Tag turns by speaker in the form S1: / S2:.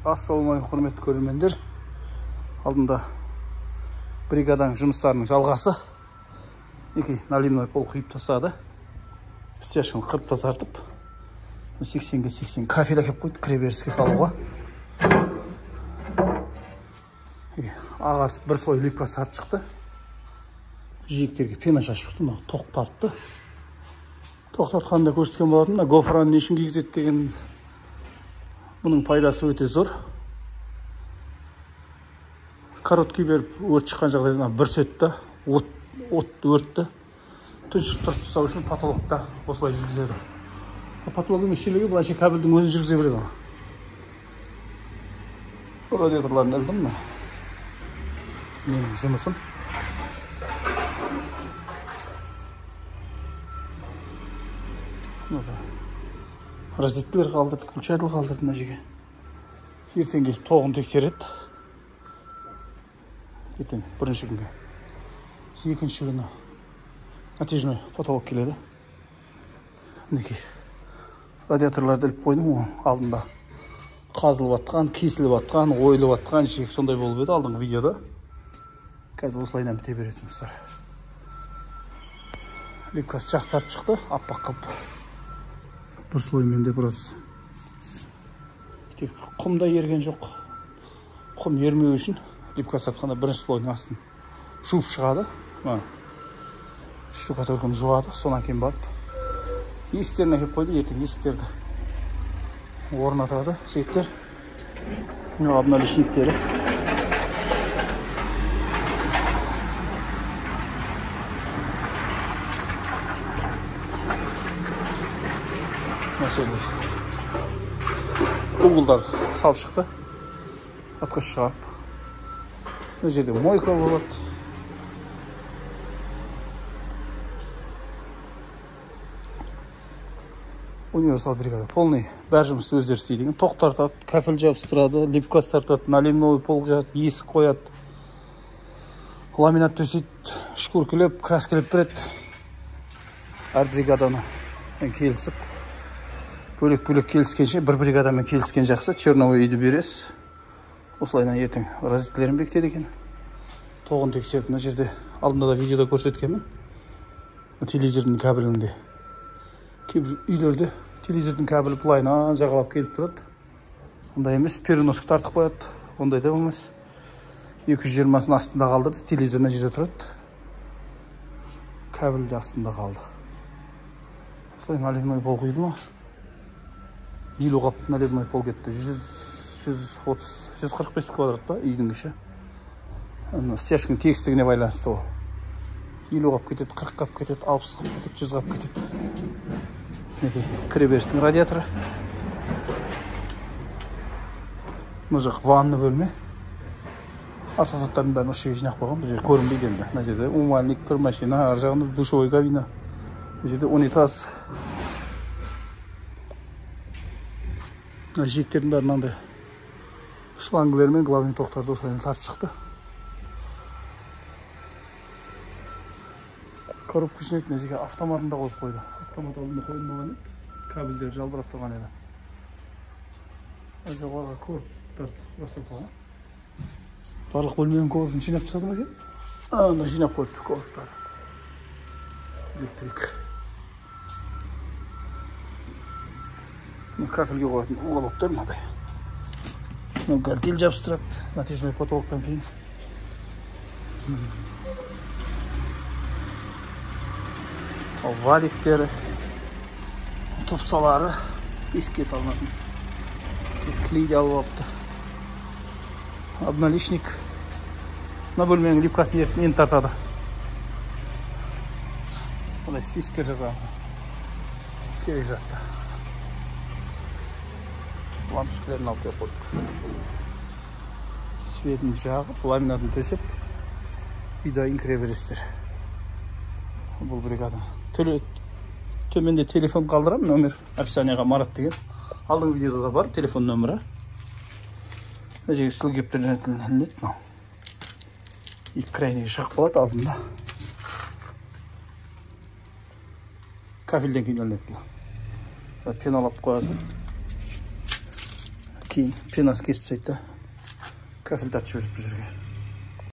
S1: Ассалаумағалейкум, құрметті көрермендер. Алдында бригаданың жұмыстарының жалғасы. Наливной пол құйып тастады. Стяжканы қырып тазартып, 80-ге 80 кафель әкеп қойды, кіреберіске салуға. Ағартып бір слой липка сарып шықты. Жиектерге пена шашып шықты, тоқтатты. Тоқтатқанда көрсеткен болатын, гофраны не үшін кигізеді деген. Бұның пайдасы өте зор. Короткий беріп өрт шыққан жағдайда бір сөтті, өртті тұншықтырып тастау үшін потолокта осылай жүргізеді. Потолок емес жерлерге былайша кабельдің өзін жүргізе береді. Радиаторларын ілдім мына. Менің жұмысым. Розеттілер қалдырды, включатель қалдырды мына жерге. Ертең келіп тоғын тексереді. Ертең бірінші күнге. Екінші күні натяжной потолок келеді. Мінекей радиаторларды іліп қойдым. Алдында қазылып атқан, кесіліп атқан, ойылып атқан жиек сондай болып еді алдыңғы видеода. Қазір осылайдан біте береді жұмыстар. Липкасы жақсарып шықты, аппақ қылып. Бір слоймен де біраз. Тек құмда ерген жоқ. Құм ермеу үшін липка сатқанда бірінші слойдың астын жуып шығады. Штукатурканы жуады, сонан кейін барып есіктерін әкеп қойды. Ертең есіктерді орнатады жігіттер. Обналичниктері. Угылдар салып шықты. Атқыш шығарып. Бұл жерде мойка болады. Универсал бригада. Полный бәр жұмысты өздері істейді. Тоқ тартады, кафель жабыстырады, липкас тартады, наливной пол қояды, есік қояды. Ламинат төсейді, шкуркілеп, краскілеп береді. Әр бригаданы келісіп. Бөлек-бөлек келіскенше, бір бригадамен келіскен жақсы, черновой үйді бересіз. Осылайдан ертең розеттілерін бекітеді екен. Тоғын тексеріп, мына жерде алдында да видеода көрсеткенмін. Телевизордың кабелінде. Кейбір үйлерде телевизордың кабелі бұлайынан жағалап келіп тұрады. Ондай емес, переносқа тартып қояды. Ондай да болмас. 220-ның астында қалдырды, телевизорына жерде тұрады. Кабелі де астында қалды. Осылай наливной пол құйды ма? 50 қапты наливной пол кетті. 145 квадрат па үйдің іші. Стяжкінің тегістігіне байланысты ол. 50 қап кетеді, 40 қап кетеді, 60 қап кетеді, 100 қап кетеді. Кіреберістің радиаторы. Бұл жақ ванны бөлме. Арқа заттардың бәрін осы жерге жинақ қойған. Бұл жерде көрінбейді енді. Мына жерде умывальник, бір машина, ар жағында душевой кабина. Бұл жерде унитаз. Жиектердің бәрін андай шлангілер мен главный тоқтарды осылайдан тартып шықты. Коробка үшін етін әзеге автоматын да қойып қойды. Автомат алдында қойылмаған еді. Кабельдер жалбырап тұрған еді. Жоғарға корпустарды жасап қойған. Барлық бөлменің корпусын жинап тастады ма екен? Ана жинап қойыпты корпустарды. Электрик. Кафельге қоятын уголоктар мынадай. Гартель жабыстырады, натяжной потолоктан кейін. Валиктері, тұфсалары еске салынатын. Клейді алып апты. Обналичник. Мына бөлменің липкасын ертін тартады. Бұлай спискер жазған. Керек жатты. Лампышкілерін алып қойды. Светін жағып, ламинатын төсеп, үйдайын кіре бересіздер. Бұл бригада. Төменде телефон қалдырам, номер описанияға Марат деген. Алдың видеода да бар, телефон нөмірі. Мына жерге сілгептерден ілінеді. Екі крайнеге шығып болады алдында. Кафельден кейін ілінеді. Пеналап қоясың. кейін пенасын кесіп тастайды да кафель тартып жібереді бұл жерге.